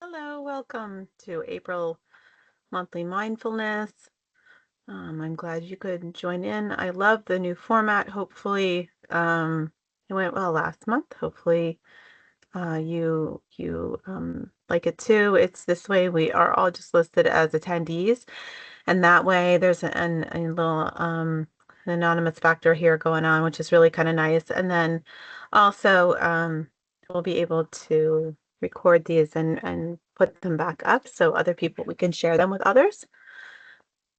Hello, welcome to April Monthly Mindfulness. I'm glad you could join in. I love the new format. Hopefully, it went well last month. Hopefully, you like it too. It's this way we are all just listed as attendees, and that way there's a little an anonymous factor here going on, which is really kind of nice. And then also we'll be able to record these and put them back up so other people we can share them with others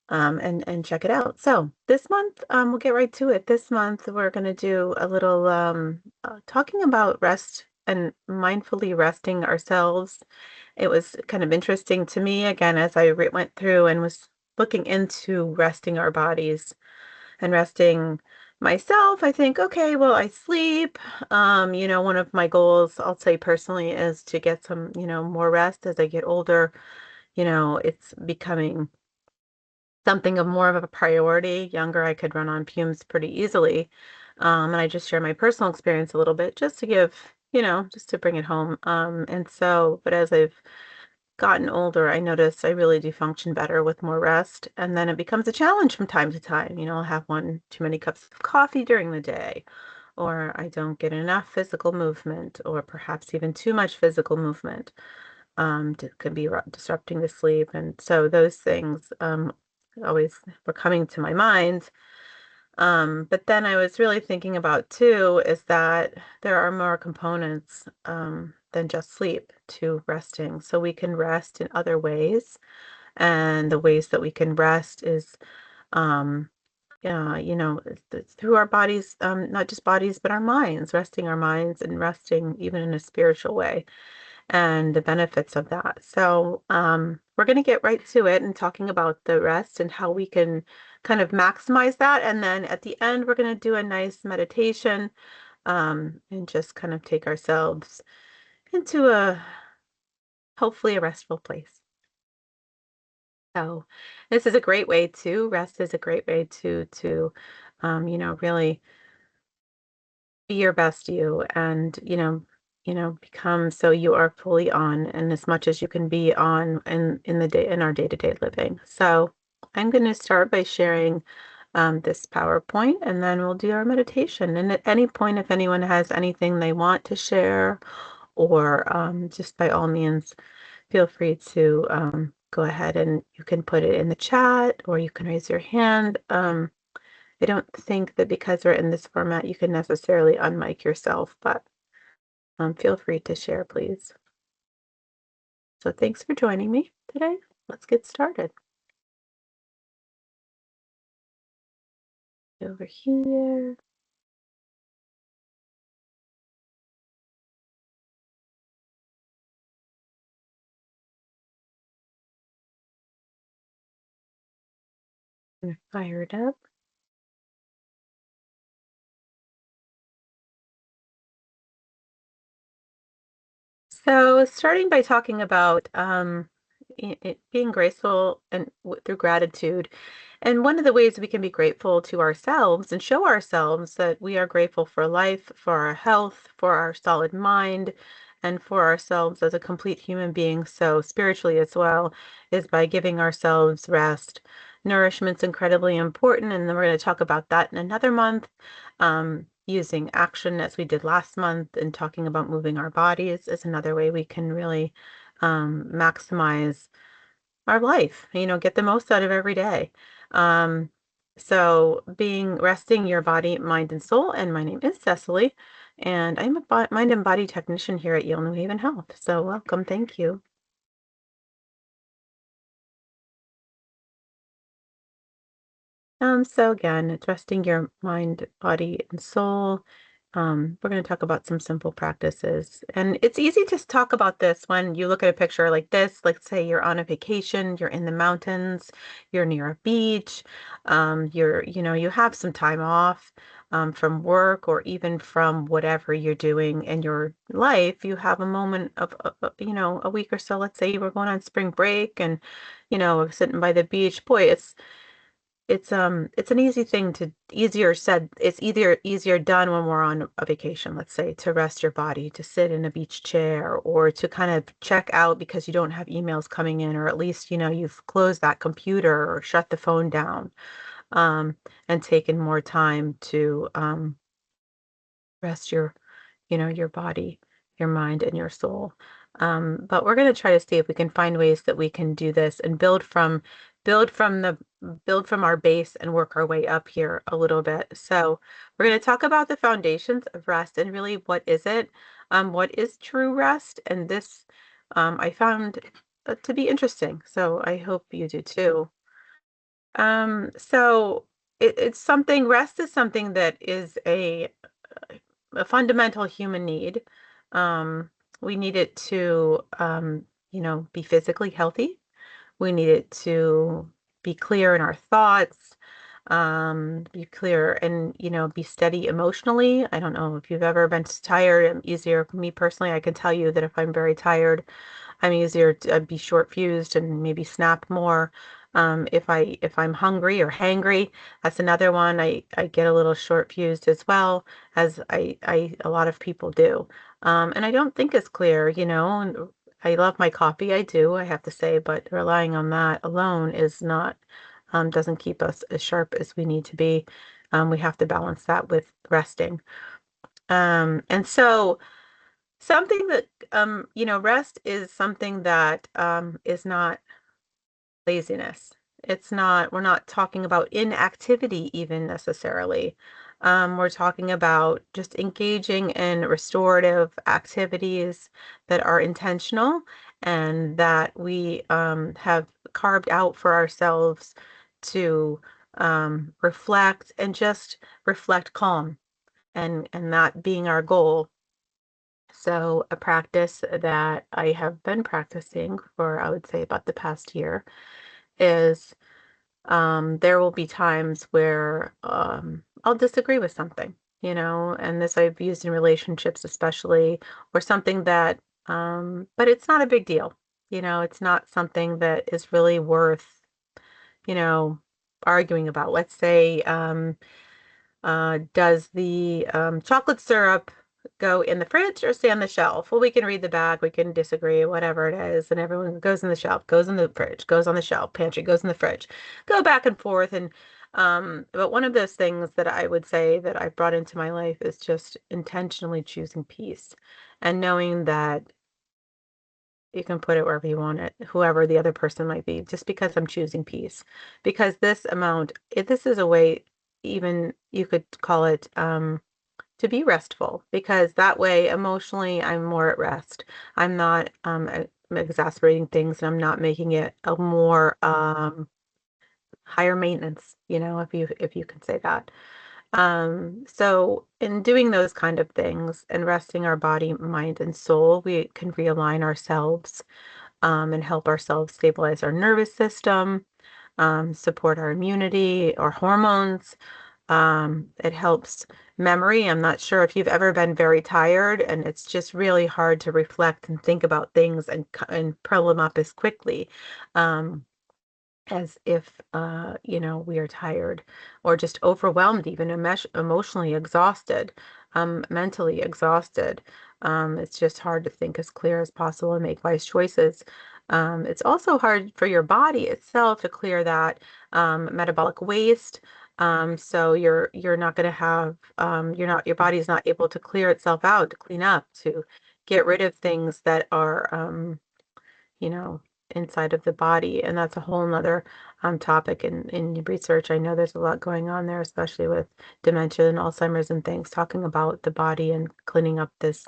and check it out. So this month we'll get right to it. This month we're going to do a little talking about rest and mindfully resting ourselves. It was kind of interesting to me again as I went through and was looking into resting our bodies and resting myself. I think, okay, well, I sleep. One of my goals, I'll say personally, is to get some, more rest as I get older. It's becoming something of more of a priority. Younger, I could run on fumes pretty easily. And I just share my personal experience a little bit just to give, just to bring it home. But as I've gotten older, I notice I really do function better with more rest. And then it becomes a challenge from time to time. I'll have one too many cups of coffee during the day, or I don't get enough physical movement, or perhaps even too much physical movement. Could be disrupting the sleep. And so those things always were coming to my mind. But then I was really thinking about too is that there are more components than just sleep to resting. So we can rest in other ways. And the ways that we can rest is, um, it's through our bodies, not just bodies, but our minds, resting our minds and resting even in a spiritual way and the benefits of that. So, we're going to get right to it and talking about the rest and how we can kind of maximize that. And then at the end, we're going to do a nice meditation, and just kind of take ourselves into hopefully a restful place. So this is a great way to rest is a great way to really be your best you and become so you are fully on and as much as you can be on in the day in our day-to-day living. So I'm going to start by sharing this PowerPoint and then we'll do our meditation. And at any point, if anyone has anything they want to share, or just by all means, feel free to go ahead and you can put it in the chat or you can raise your hand. I don't think that because we're in this format, you can necessarily unmic yourself, but feel free to share, please. So thanks for joining me today. Let's get started. Over here. Fire it up. So starting by talking about being graceful and through gratitude. And one of the ways we can be grateful to ourselves and show ourselves that we are grateful for life, for our health, for our solid mind, and for ourselves as a complete human being, so spiritually as well, is by giving ourselves rest. Nourishment's incredibly important, and then we're going to talk about that in another month. Using action as we did last month and talking about moving our bodies is another way we can really maximize our life, get the most out of every day. Um, so being resting your body, mind, and soul. And my name is Cecily, and I'm a mind and body technician here at Yale New Haven Health. So welcome, thank you. So again, it's resting your mind, body, and soul. We're going to talk about some simple practices. And it's easy to talk about this when you look at a picture like this, like say you're on a vacation, you're in the mountains, you're near a beach, you have some time off from work or even from whatever you're doing in your life. You have a moment of, a week or so. Let's say you were going on spring break and, sitting by the beach. Boy, it's an easy thing to easier said. It's easier done when we're on a vacation, let's say, to rest your body, to sit in a beach chair, or to kind of check out because you don't have emails coming in, or at least, you've closed that computer or shut the phone down, um, and taken more time to rest your body, your mind, and your soul. But we're going to try to see if we can find ways that we can do this and build from the build from our base and work our way up here a little bit. So we're going to talk about the foundations of rest and really what is it? What is true rest? And this I found to be interesting. So I hope you do too. So it's something, rest is something that is a fundamental human need. Um, we need it to, be physically healthy. We need it to be clear in our thoughts, be clear and, be steady emotionally. I don't know if you've ever been tired. I'm easier for me personally. I can tell you that if I'm very tired, I'm easier to be short fused and maybe snap more. If I'm hungry or hangry, that's another one. I get a little short fused as well, as I a lot of people do. And I don't think it's clear, and I love my coffee, I do, I have to say, but relying on that alone is not doesn't keep us as sharp as we need to be. We have to balance that with resting. And so something that, rest is something that is not laziness. We're not talking about inactivity even necessarily. We're talking about just engaging in restorative activities that are intentional and that we have carved out for ourselves to reflect and just reflect calm and that being our goal. So, a practice that I have been practicing for, I would say, about the past year is there will be times where I'll disagree with something, and this I've used in relationships, especially, or something that, but it's not a big deal. It's not something that is really worth, you know, arguing about. Let's say, does the chocolate syrup go in the fridge or stay on the shelf? Well, we can read the back, we can disagree, whatever it is, and everyone goes in the shelf, goes in the fridge, goes on the shelf, pantry, goes in the fridge, go back and forth. And but one of those things that I would say that I've brought into my life is just intentionally choosing peace and knowing that you can put it wherever you want it, whoever the other person might be, just because I'm choosing peace. Because this amount, if this is a way, even you could call it to be restful, because that way emotionally I'm more at rest. I'm not exasperating things and I'm not making it a more higher maintenance, if you can say that. So in doing those kind of things and resting our body, mind, and soul, we can realign ourselves and help ourselves stabilize our nervous system, support our immunity, our hormones. It helps memory. I'm not sure if you've ever been very tired and it's just really hard to reflect and think about things and pull them up as quickly. Um, as if we are tired or just overwhelmed, even emotionally exhausted, mentally exhausted. It's just hard to think as clear as possible and make wise choices. It's also hard for your body itself to clear that metabolic waste. So you're not going to have your body's not able to clear itself out, to clean up, to get rid of things that are you know, inside of the body. And that's a whole nother topic in research. I know there's a lot going on there, especially with dementia and Alzheimer's and things, talking about the body and cleaning up this,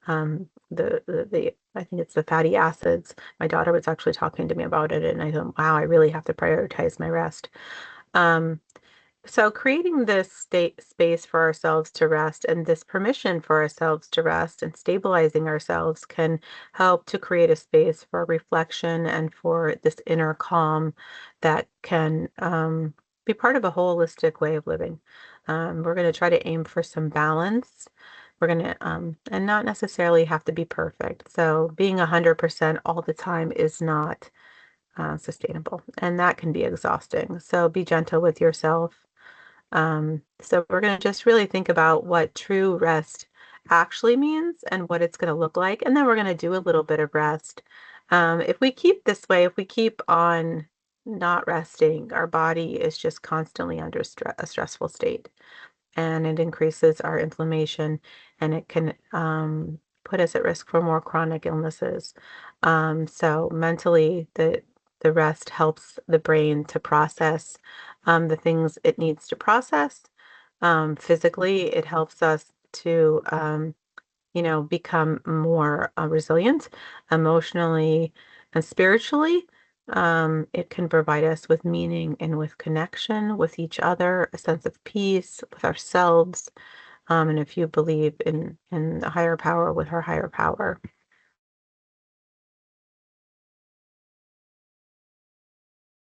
I think it's the fatty acids. My daughter was actually talking to me about it, and I thought, wow, I really have to prioritize my rest. Um, so creating this space for ourselves to rest and this permission for ourselves to rest and stabilizing ourselves can help to create a space for reflection and for this inner calm that can be part of a holistic way of living. We're going to try to aim for some balance. We're going to, and not necessarily have to be perfect. So being 100% all the time is not sustainable, and that can be exhausting. So be gentle with yourself. So we're going to just really think about what true rest actually means and what it's going to look like. And then we're going to do a little bit of rest. If we keep this way, if we keep on not resting, our body is just constantly under a stressful state, and it increases our inflammation, and it can put us at risk for more chronic illnesses. So mentally, the rest helps the brain to process the things it needs to process. Physically, it helps us to become more resilient emotionally and spiritually. It can provide us with meaning and with connection with each other, a sense of peace with ourselves, and if you believe in the higher power, with our higher power.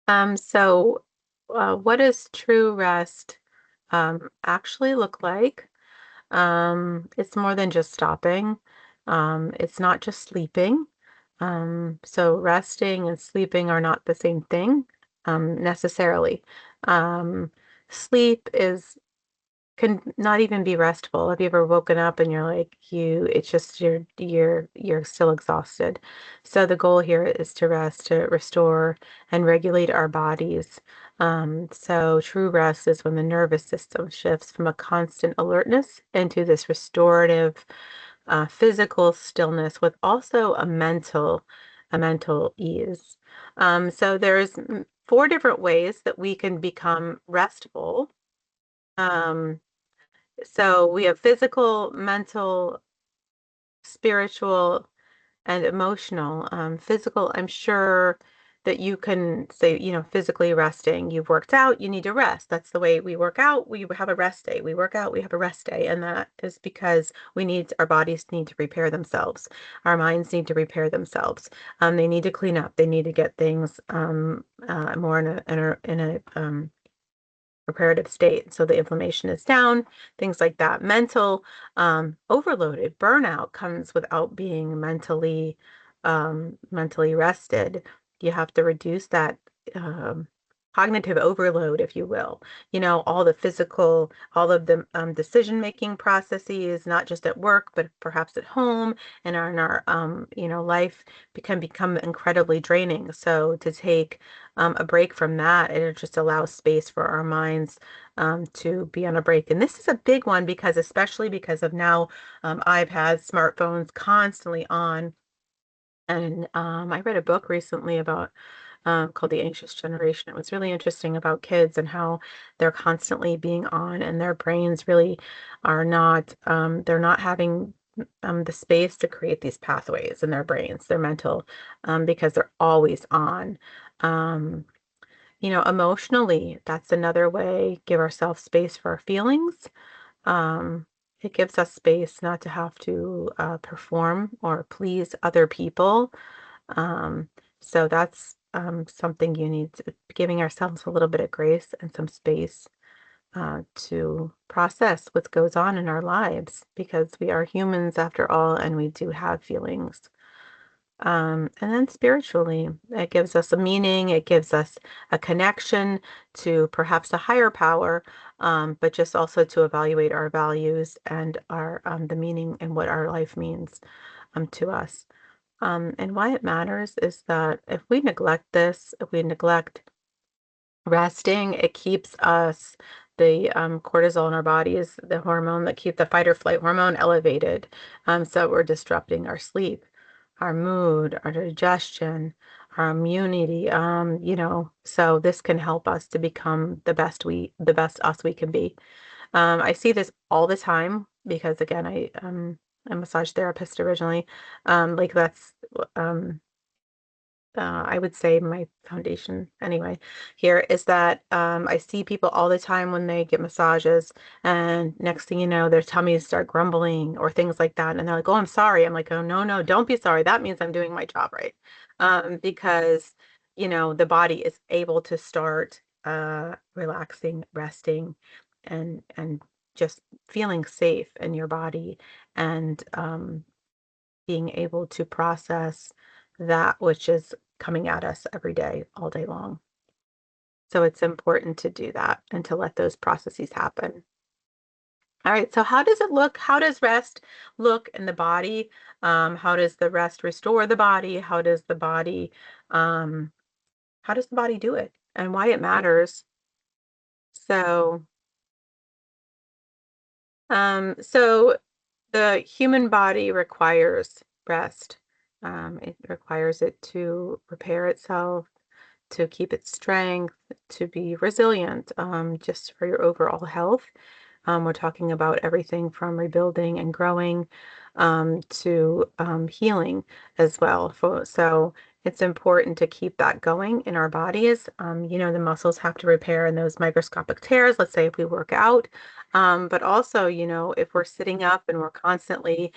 What does true rest actually look like? It's more than just stopping. It's not just sleeping. So resting and sleeping are not the same thing, necessarily. Um, Sleep is can not even be restful. Have you ever woken up and you're like it's just you're still exhausted. So the goal here is to rest, to restore and regulate our bodies. So true rest is when the nervous system shifts from a constant alertness into this restorative, physical stillness with also a mental ease. So there's four different ways that we can become restful. Um, so we have physical, mental, spiritual, and emotional. Physical, I'm sure that you can say, physically resting. You've worked out, you need to rest. That's the way we work out. We have a rest day. We work out, we have a rest day. And that is because our bodies need to repair themselves. Our minds need to repair themselves. They need to clean up. They need to get things more in a reparative state. So the inflammation is down, things like that. Mental overloaded, burnout comes without being mentally rested. You have to reduce that um, cognitive overload, if you will. All the physical, all of the decision-making processes, not just at work, but perhaps at home and in our life can become incredibly draining. So to take a break from that, it just allows space for our minds to be on a break. And this is a big one because, especially because of now, iPads, smartphones constantly on. And I read a book recently about called The Anxious Generation. It was really interesting about kids and how they're constantly being on, and their brains really they're not having the space to create these pathways in their brains, their mental, because they're always on. Um, Emotionally, that's another way, give ourselves space for our feelings. Um, it gives us space not to have to perform or please other people. Um, so that's something you need to giving ourselves a little bit of grace and some space to process what goes on in our lives because we are humans after all, and we do have feelings. And then spiritually, it gives us a meaning, it gives us a connection to perhaps a higher power, but just also to evaluate our values and our the meaning and what our life means to us. And why it matters is that if we neglect resting, it keeps the cortisol in our bodies, the hormone that keep the fight or flight hormone elevated. So we're disrupting our sleep, our mood, our digestion, our immunity. So this can help us to become the best us we can be. I see this all the time because again, I'm a massage therapist originally. Like that's um I would say my foundation anyway here is that I see people all the time when they get massages, and next thing you know, their tummies start grumbling or things like that. And they're like, oh, I'm sorry. I'm like, oh, no, no, don't be sorry. That means I'm doing my job right. Because, the body is able to start relaxing, resting, and just feeling safe in your body, and being able to process that which is coming at us every day, all day long. So it's important to do that and to let those processes happen. All right, so how does it look? How does rest look in the body? How does the rest restore the body? Um, how does the body do it and why it matters? So, so the human body requires rest. It requires it to repair itself, to keep its strength, to be resilient, just for your overall health. We're talking about everything from rebuilding and growing to healing as well. So it's important to keep that going in our bodies. The muscles have to repair in those microscopic tears, let's say if we work out. But also, if we're sitting up and we're constantly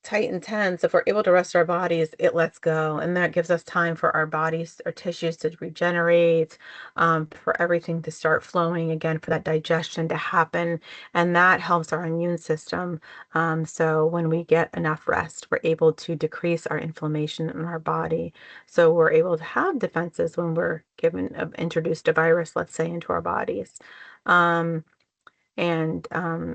tight and tense, if we're able to rest our bodies, it lets go. And that gives us time for our bodies, our tissues to regenerate, for everything to start flowing again, for that digestion to happen. And that helps our immune system. So when we get enough rest, we're able to decrease our inflammation in our body. So we're able to have defenses when we're introduced a virus, let's say, into our bodies. Um, and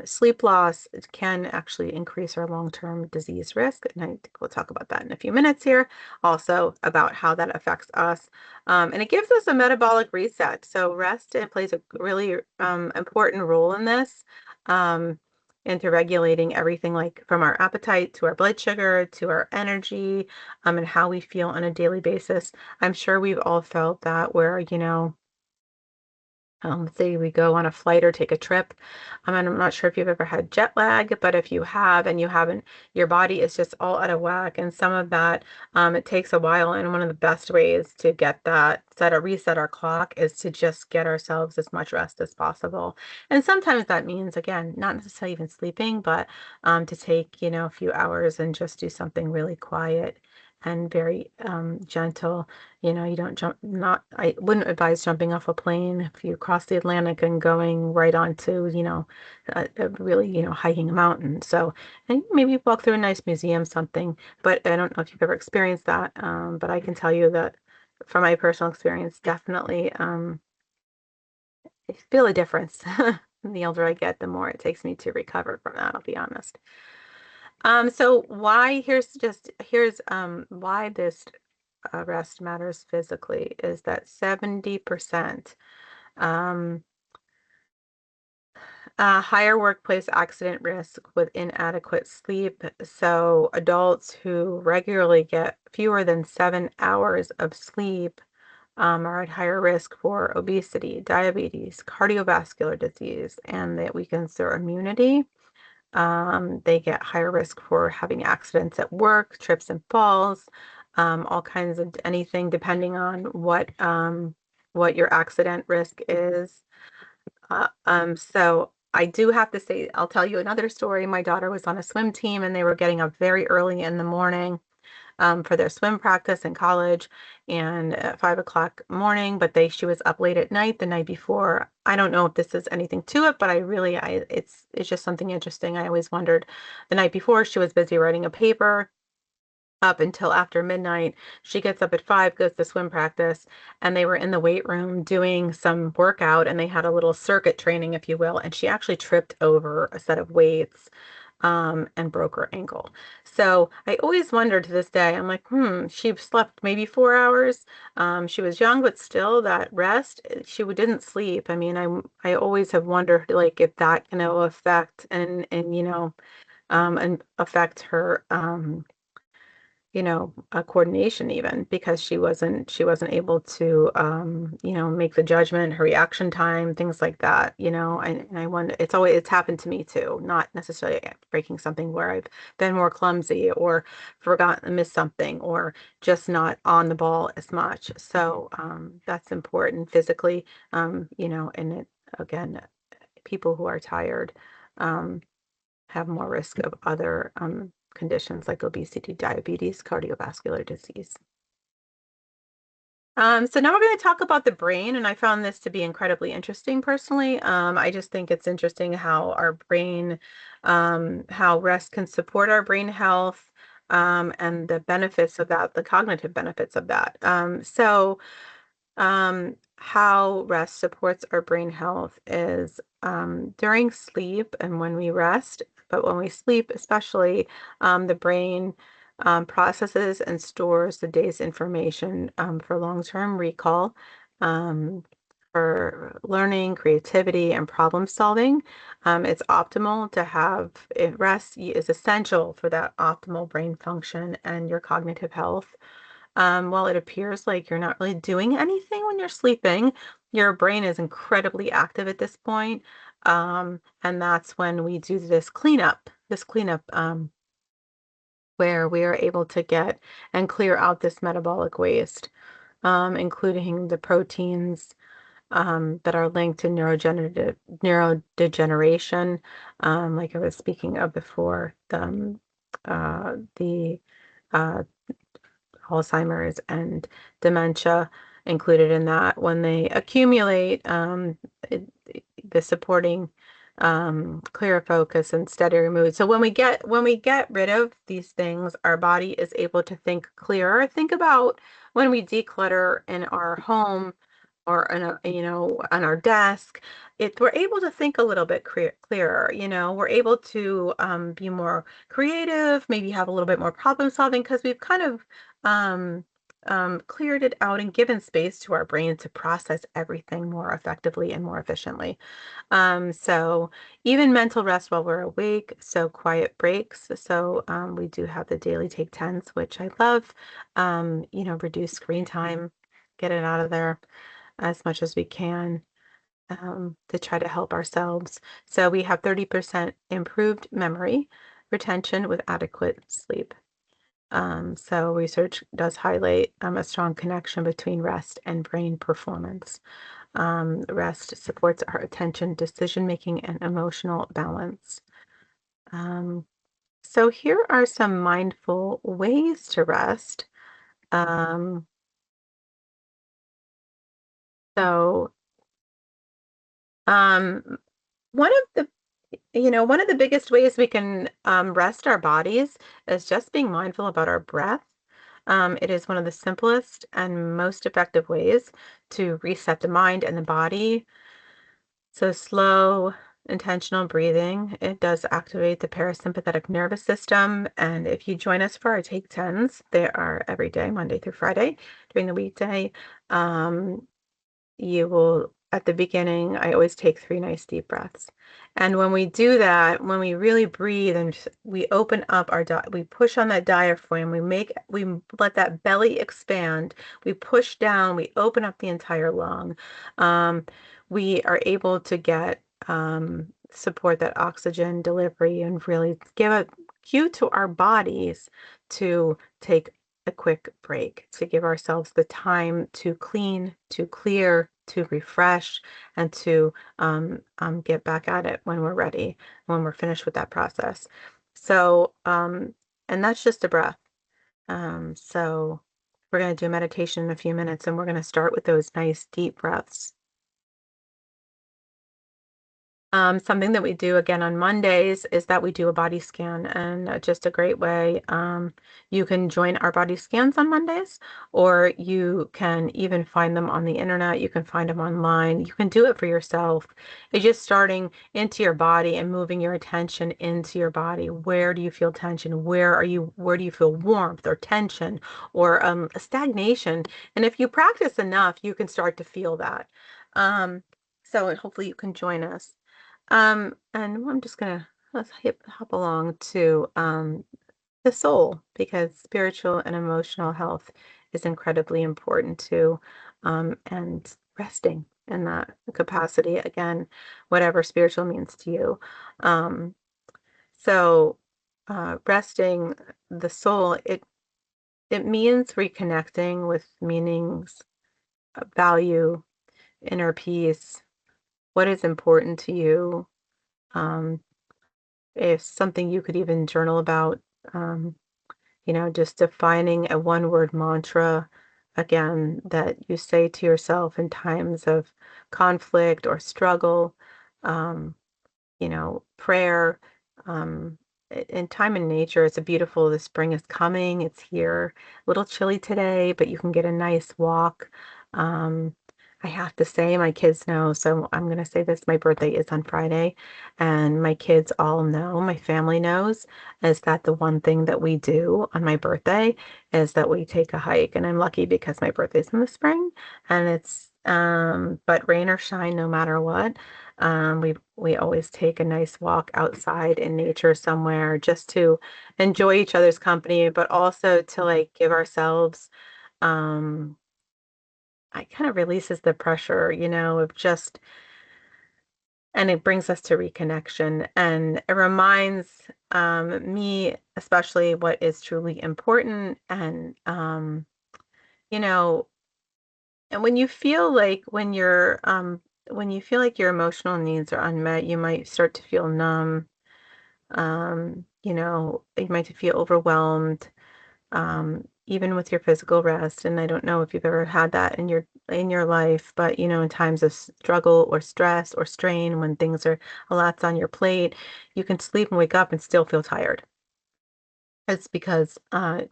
sleep loss can actually increase our long-term disease risk. And I think we'll talk about that in a few minutes here, also about how that affects us. And it gives us a metabolic reset. So rest, it plays a really important role in this, into regulating everything like from our appetite to our blood sugar to our energy, and how we feel on a daily basis. I'm sure we've all felt that where, let's say we go on a flight or take a trip. And I'm not sure if you've ever had jet lag, but if you have and you haven't, your body is just all out of whack. And some of that, it takes a while. And one of the best ways to get that reset our clock is to just get ourselves as much rest as possible. And sometimes that means, again, not necessarily even sleeping, but to take, a few hours and just do something really quiet and very gentle. You don't jump, not, I wouldn't advise jumping off a plane if you cross the Atlantic and going right onto, really, hiking a mountain. So, and maybe walk through a nice museum, something, but I don't know if you've ever experienced that. But I can tell you that from my personal experience, definitely, I feel a difference. The older I get, the more it takes me to recover from that, I'll be honest. So here's why this rest matters physically is that 70% um, higher workplace accident risk with inadequate sleep. So adults who regularly get fewer than 7 hours of sleep are at higher risk for obesity, diabetes, cardiovascular disease, and that weakens their immunity. They get higher risk for having accidents at work, trips and falls, all kinds of anything depending on what your accident risk is. So I do have to say, I'll tell you another story. My daughter was on a swim team and they were getting up very early in the morning for their swim practice in college and at 5 o'clock morning, but she was up late at night the night before. I don't know if this is anything to it, but it's just something interesting. I always wondered the night before she was busy writing a paper up until after midnight. She gets up at 5, goes to swim practice, and they were in the weight room doing some workout and they had a little circuit training, if you will, and she actually tripped over a set of weights and broke her ankle. So I always wondered to this day, I'm like, she slept maybe 4 hours. She was young, but still that rest, she didn't sleep. I mean, I always have wondered like if that, affect and affect her a coordination even because she wasn't able to make the judgment, her reaction time, things like that, and I wonder it's happened to me too, not necessarily breaking something where I've been more clumsy or forgotten missed something or just not on the ball as much. So that's important physically, and it again, people who are tired um, have more risk of other conditions like obesity, diabetes, cardiovascular disease. So now we're going to talk about the brain, and I found this to be incredibly interesting personally. I just think it's interesting how our brain, how rest can support our brain health. and the benefits of that, the cognitive benefits of that. How rest supports our brain health is during sleep and when we rest, but when we sleep, especially, the brain processes and stores the day's information for long-term recall, um, for learning, creativity, and problem solving. It's optimal to have it rest is essential for that optimal brain function and your cognitive health. While it appears like you're not really doing anything when you're sleeping, your brain is incredibly active at this point. And that's when we do this cleanup, where we are able to get and clear out this metabolic waste, including the proteins that are linked to neurodegeneration, like I was speaking of before, the uh, Alzheimer's and dementia included in that. When they accumulate, the supporting clearer focus and steadier mood. So when we get rid of these things, our body is able to think clearer. Think about when we declutter in our home or on our desk. We're able to think a little bit clearer. We're able to be more creative, maybe have a little bit more problem solving because we've kind of um, cleared it out and given space to our brain to process everything more effectively and more efficiently. So even mental rest while we're awake, so quiet breaks. So we do have the daily take 10s, which I love. Reduce screen time, get it out of there as much as we can, to try to help ourselves. So we have 30% improved memory retention with adequate sleep. So research does highlight a strong connection between rest and brain performance. Rest supports our attention, decision making, and emotional balance. Um, so here are some mindful ways to rest. Um, so um, one of the one of the biggest ways we can rest our bodies is just being mindful about our breath. It is one of the simplest and most effective ways to reset the mind and the body. So slow, intentional breathing, it does activate the parasympathetic nervous system. And if you join us for our Take 10s, they are every day, Monday through Friday, during the weekday. Um, you will, at the beginning, I always take 3 nice deep breaths. And when we do that, when we really breathe and we open up we push on that diaphragm, we let that belly expand, we push down, we open up the entire lung. Um, we are able to get support that oxygen delivery and really give a cue to our bodies to take a quick break, to give ourselves the time to clean, to clear, to refresh, and to get back at it when we're ready, when we're finished with that process. So, and that's just a breath. So we're going to do meditation in a few minutes, and we're going to start with those nice deep breaths. Something that we do again on Mondays is that we do a body scan, and just a great way. You can join our body scans on Mondays, or you can even find them on the internet. You can find them online. You can do it for yourself. It's just starting into your body and moving your attention into your body. Where do you feel tension? Where do you feel warmth or tension or a stagnation? And if you practice enough, you can start to feel that. So hopefully you can join us. And I'm just gonna let's hop along to the soul because spiritual and emotional health is incredibly important too, and resting in that capacity again, whatever spiritual means to you. Um, so resting the soul, it means reconnecting with meanings, value, inner peace, what is important to you. Um, if something you could even journal about, um, just defining a one-word mantra again that you say to yourself in times of conflict or struggle, prayer. in time in nature, it's a beautiful, the spring is coming, it's here. A little chilly today, but you can get a nice walk. Um, I have to say, my kids know, so I'm going to say this, my birthday is on Friday, and my kids all know, my family knows, is that the one thing that we do on my birthday is that we take a hike. And I'm lucky because my birthday's in the spring, and but rain or shine, no matter what. We always take a nice walk outside in nature somewhere just to enjoy each other's company, but also to like give ourselves, um, I kind of releases the pressure, of just, and it brings us to reconnection. And it reminds me, especially what is truly important. You know, and when you feel like your emotional needs are unmet, you might start to feel numb. You might feel overwhelmed, even with your physical rest. And I don't know if you've ever had that in your life, but in times of struggle or stress or strain, when things are a lot's on your plate, you can sleep and wake up and still feel tired. It's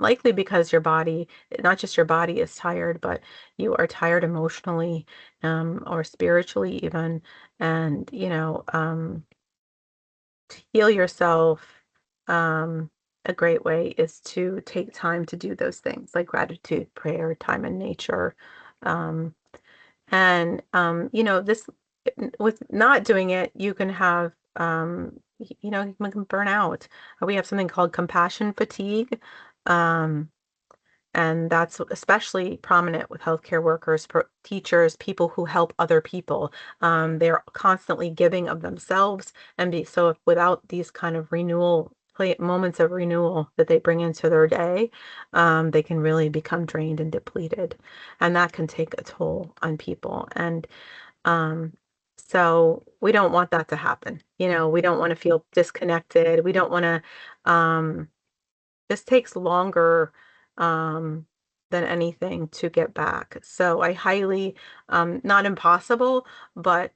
likely because your body, not just your body is tired, but you are tired emotionally, or spiritually even. And, to heal yourself, a great way is to take time to do those things like gratitude, prayer, time in nature. Um, this with not doing it, you can have, you can burn out. We have something called compassion fatigue. Um, and that's especially prominent with healthcare workers, teachers, people who help other people. They're constantly giving of themselves, so if, without these kind of moments of renewal that they bring into their day, they can really become drained and depleted, and that can take a toll on people. And um, so we don't want that to happen. We don't want to feel disconnected. We don't want to. This takes longer, um, than anything to get back. So I highly, not impossible, but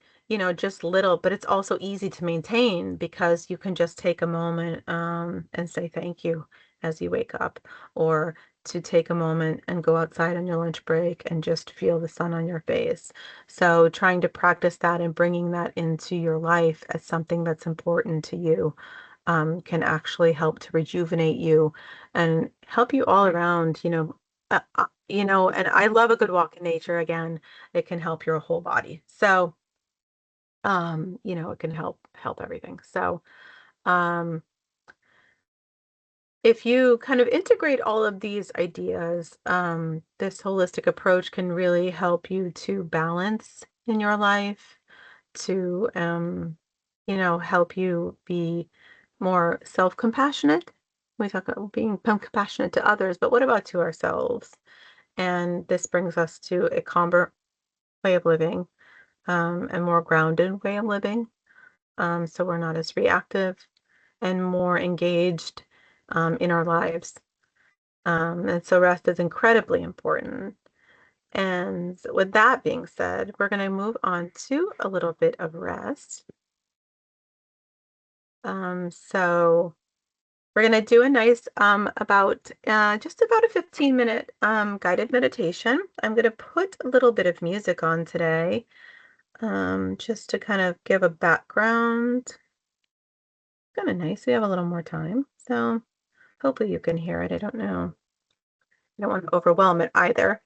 just little, but it's also easy to maintain because you can just take a moment, and say thank you as you wake up, or to take a moment and go outside on your lunch break and just feel the sun on your face. So trying to practice that and bringing that into your life as something that's important to you, can actually help to rejuvenate you and help you all around, and I love a good walk in nature. Again, it can help your whole body. So, it can help everything. So, um, if you kind of integrate all of these ideas, this holistic approach can really help you to balance in your life, to help you be more self-compassionate. We talk about being compassionate to others, but what about to ourselves? And this brings us to a calmer way of living, a more grounded way of living. So we're not as reactive and more engaged, in our lives. And so rest is incredibly important. And with that being said, we're going to move on to a little bit of rest. So we're going to do a nice, just about a 15-minute guided meditation. I'm going to put a little bit of music on today, just to kind of give a background. Kind of nice. We have a little more time. So hopefully you can hear it. I don't know. I don't want to overwhelm it either.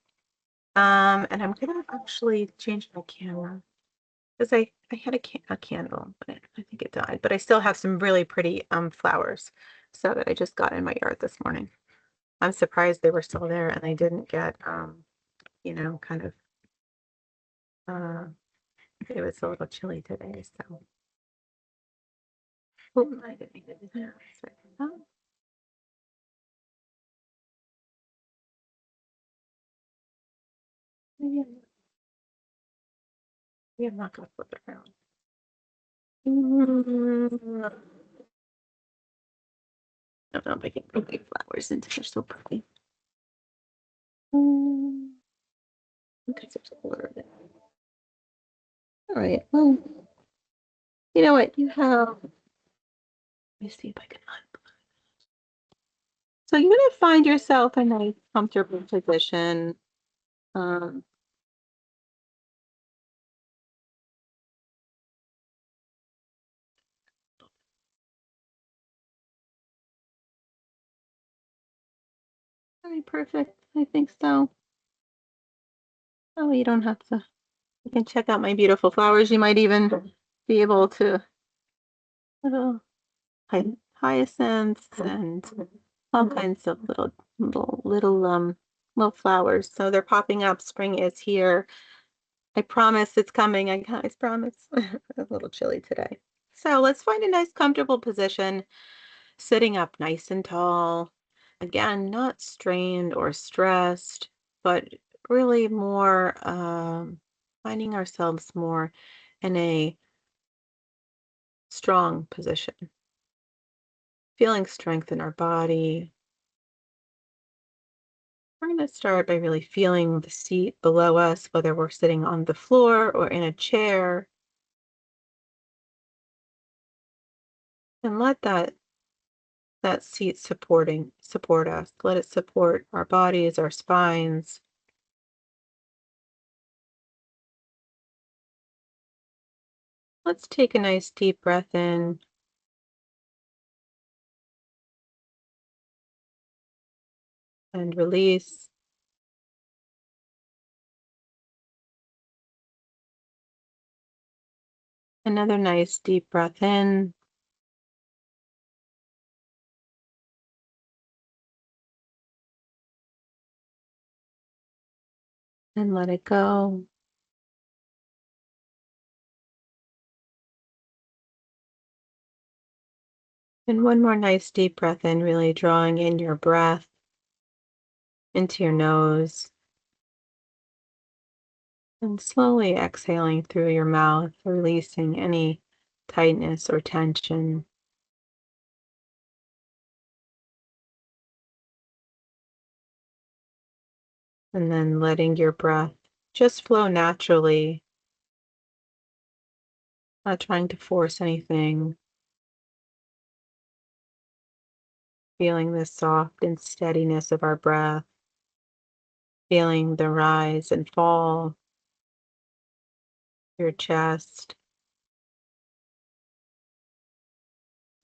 And I'm going to actually change my camera because I had a candle, but I think it died. But I still have some really pretty flowers, so that I just got in my yard this morning. I'm surprised they were still there and they didn't get, kind of, uh, it was a little chilly today. So, oh, I didn't need to do that. Sorry. Oh, maybe I'm not going to flip it around. I don't know if I can put big flowers into, they're so pretty. Mm, okay, so it's a little bit. All right. Well, you know what? You have. Let me see if I can. So you're going to find yourself in a comfortable position. Um, Very perfect. I think so. Oh, you don't have to. You can check out my beautiful flowers. You might even be able to little hyacinths and all kinds of little flowers. So they're popping up. Spring is here. I promise it's coming. I guys promise. A little chilly today. So let's find a nice comfortable position, sitting up nice and tall. Again, not strained or stressed, but really more finding ourselves more in a strong position, feeling strength in our body. We're going to start by really feeling the seat below us, whether we're sitting on the floor or in a chair, and let that seat support us. Let it support our bodies, our spines. Let's take a nice deep breath in and release. Another nice deep breath in and let it go. And one more nice deep breath in, really drawing in your breath into your nose and slowly exhaling through your mouth, releasing any tightness or tension. And then letting your breath just flow naturally, not trying to force anything, feeling the soft and steadiness of our breath, feeling the rise and fall of your chest,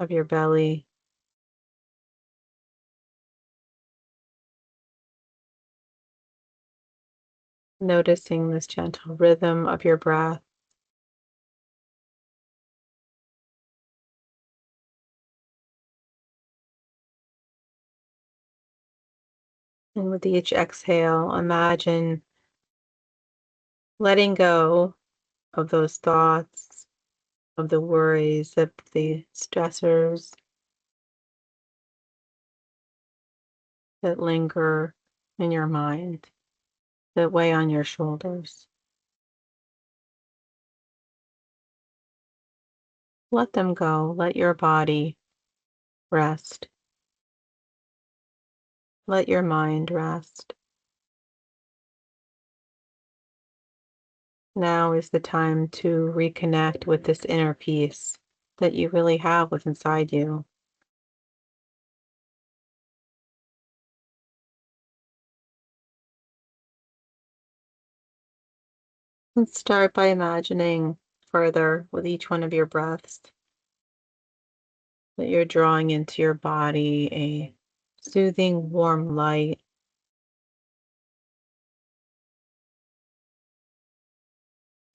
of your belly. Noticing this gentle rhythm of your breath. And with each exhale, imagine letting go of those thoughts, of the worries, of the stressors that linger in your mind, that weigh on your shoulders. Let them go. Let your body rest. Let your mind rest. Now is the time to reconnect with this inner peace that you really have within inside you. And start by imagining further with each one of your breaths that you're drawing into your body a soothing, warm light.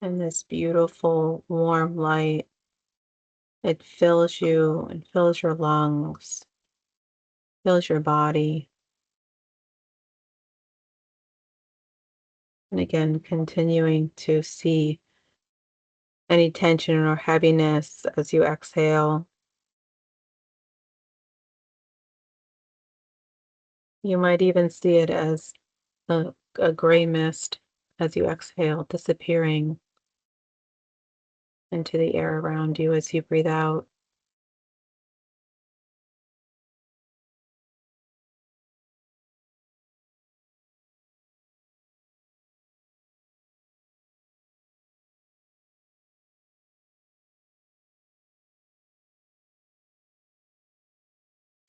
And this beautiful, warm light, it fills you and fills your lungs, fills your body. And again, continuing to see any tension or heaviness as you exhale. You might even see it as a gray mist as you exhale, disappearing into the air around you as you breathe out.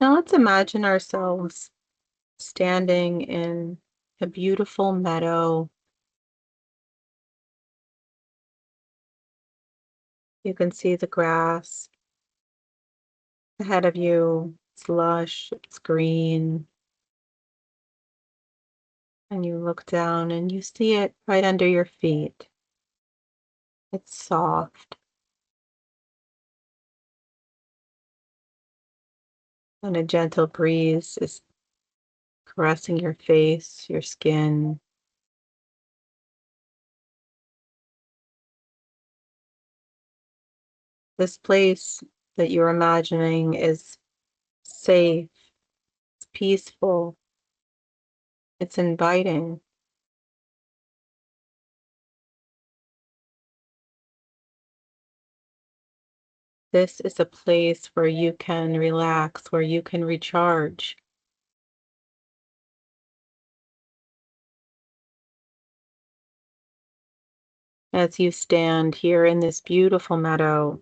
Now let's imagine ourselves standing in a beautiful meadow. You can see the grass ahead of you. It's lush, it's green, and you look down and you see it right under your feet. It's soft, and a gentle breeze is caressing your face, your skin. This place that you're imagining is safe, it's peaceful, it's inviting. This is a place where you can relax, where you can recharge. As you stand here in this beautiful meadow,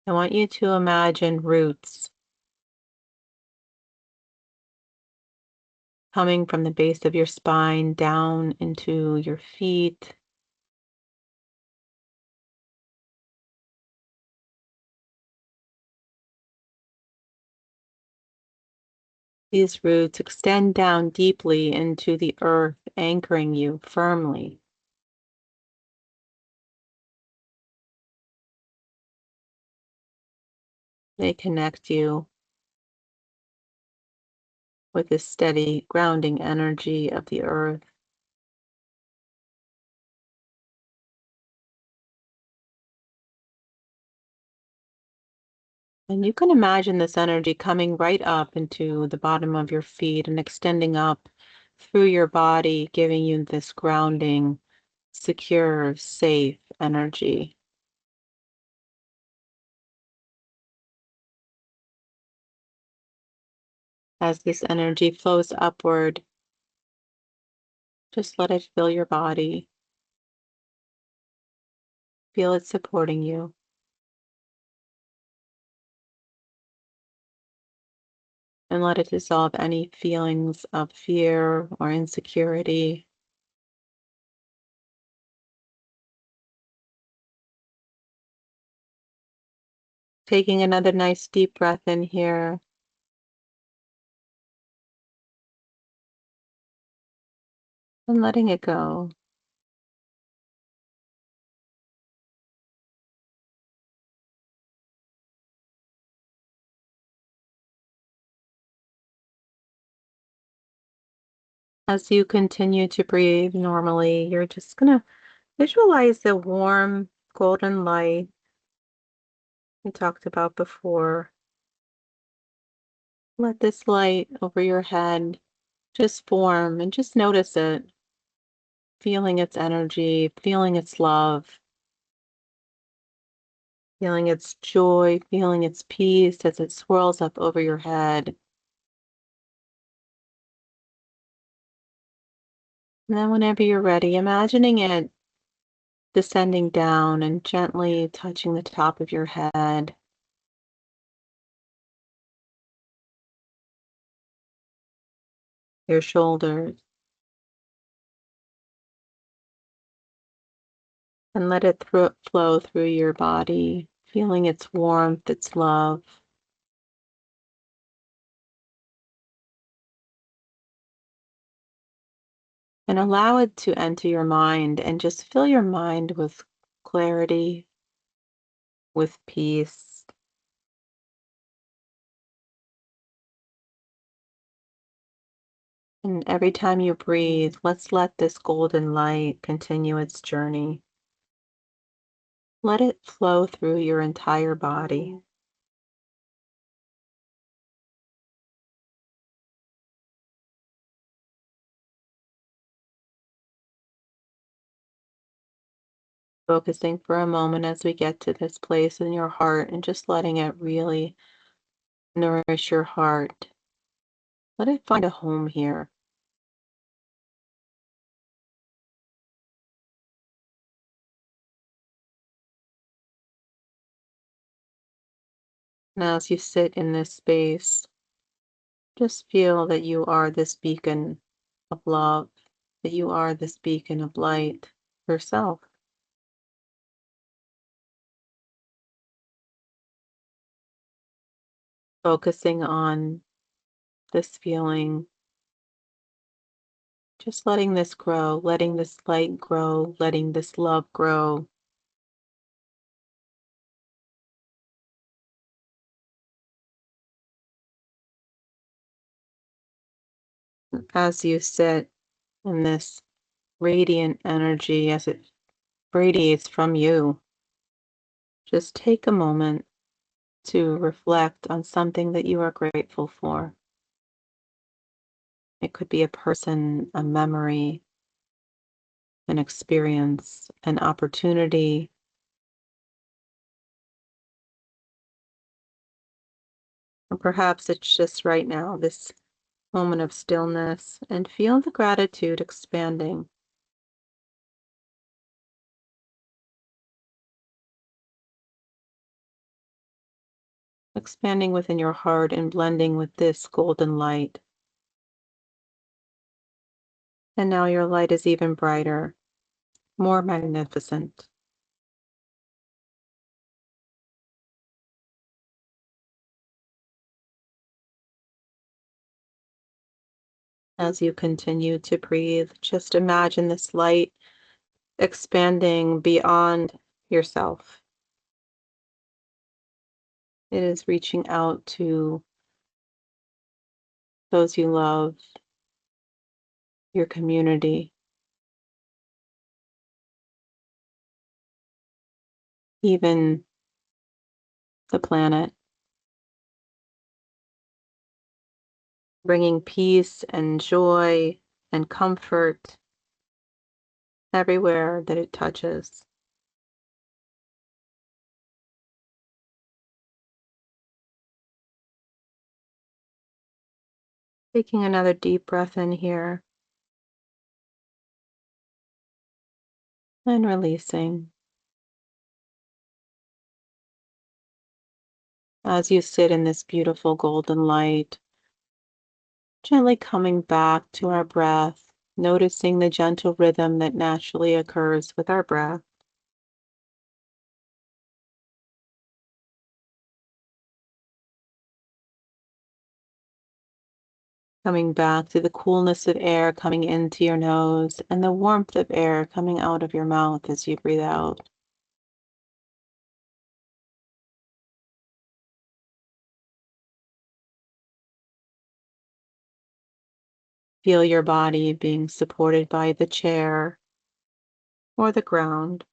I want you to imagine roots coming from the base of your spine down into your feet. These roots extend down deeply into the earth, anchoring you firmly. They connect you with the steady grounding energy of the earth. And you can imagine this energy coming right up into the bottom of your feet and extending up through your body, giving you this grounding, secure, safe energy. As this energy flows upward, just let it fill your body. Feel it supporting you. And let it dissolve any feelings of fear or insecurity. Taking another nice deep breath in here and letting it go. As you continue to breathe normally, you're just going to visualize the warm golden light we talked about before. Let this light over your head just form and just notice it, feeling its energy, feeling its love, feeling its joy, feeling its peace as it swirls up over your head. And then whenever you're ready, imagining it descending down and gently touching the top of your head, your shoulders, and let it flow through your body, feeling its warmth, its love. And allow it to enter your mind and just fill your mind with clarity, with peace. And every time you breathe, let's let this golden light continue its journey. Let it flow through your entire body. Focusing for a moment as we get to this place in your heart and just letting it really nourish your heart. Let it find a home here. And as you sit in this space, just feel that you are this beacon of love, that you are this beacon of light yourself, focusing on this feeling, just letting this grow, letting this light grow, letting this love grow. As you sit in this radiant energy, as it radiates from you, just take a moment to reflect on something that you are grateful for. It could be a person, a memory, an experience, an opportunity, or perhaps it's just right now, this moment of stillness, and feel the gratitude expanding within your heart and blending with this golden light. And now your light is even brighter, more magnificent. As you continue to breathe, just imagine this light expanding beyond yourself. It is reaching out to those you love, your community, even the planet, bringing peace and joy and comfort everywhere that it touches. Taking another deep breath in here and releasing. As you sit in this beautiful golden light, gently coming back to our breath, noticing the gentle rhythm that naturally occurs with our breath. Coming back to the coolness of air coming into your nose and the warmth of air coming out of your mouth as you breathe out. Feel your body being supported by the chair or the ground.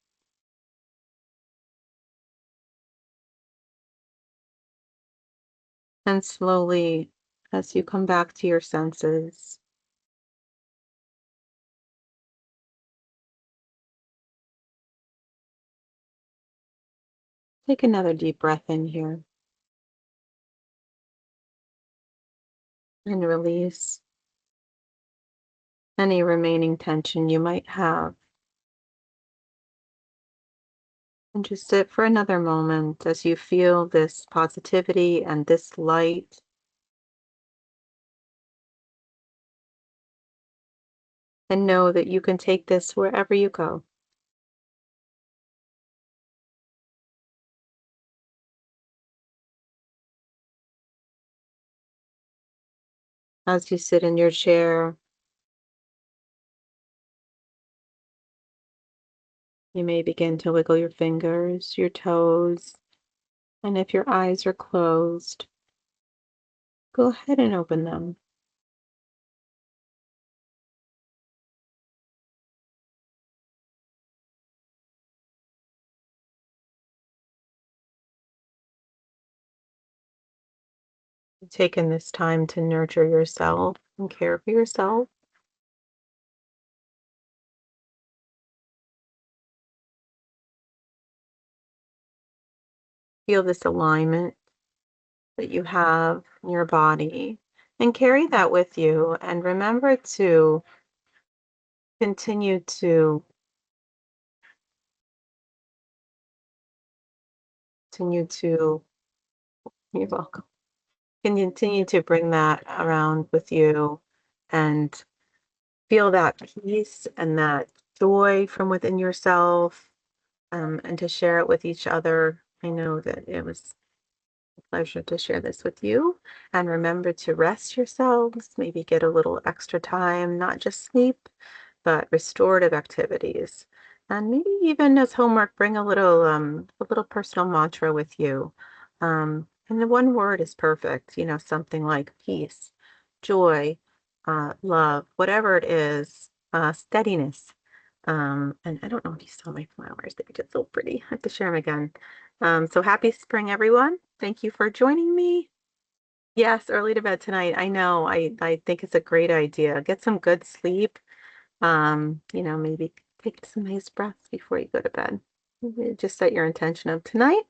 And slowly, as you come back to your senses, take another deep breath in here and release any remaining tension you might have. And just sit for another moment as you feel this positivity and this light. And know that you can take this wherever you go. As you sit in your chair, you may begin to wiggle your fingers, your toes, and if your eyes are closed, go ahead and open them. Taking this time to nurture yourself and care for yourself. Feel this alignment that you have in your body and carry that with you. And remember to continue to continue to You're welcome. Can you continue to bring that around with you and feel that peace and that joy from within yourself, and to share it with each other. I know that it was a pleasure to share this with you. And remember to rest yourselves, maybe get a little extra time, not just sleep, but restorative activities. And maybe even as homework, bring a little personal mantra with you. And the one word is perfect, something like peace, joy, love, whatever it is, steadiness. And I don't know if you saw my flowers. They're just so pretty. I have to share them again. So happy spring, everyone. Thank you for joining me. Yes, early to bed tonight. I know. I think it's a great idea. Get some good sleep. Maybe take some nice breaths before you go to bed. Maybe just set your intention of tonight.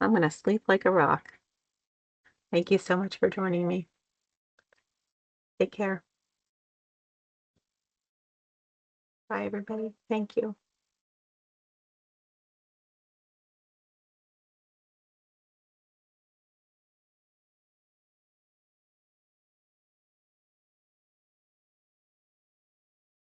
I'm gonna sleep like a rock. Thank you so much for joining me. Take care. Bye, everybody. Thank you.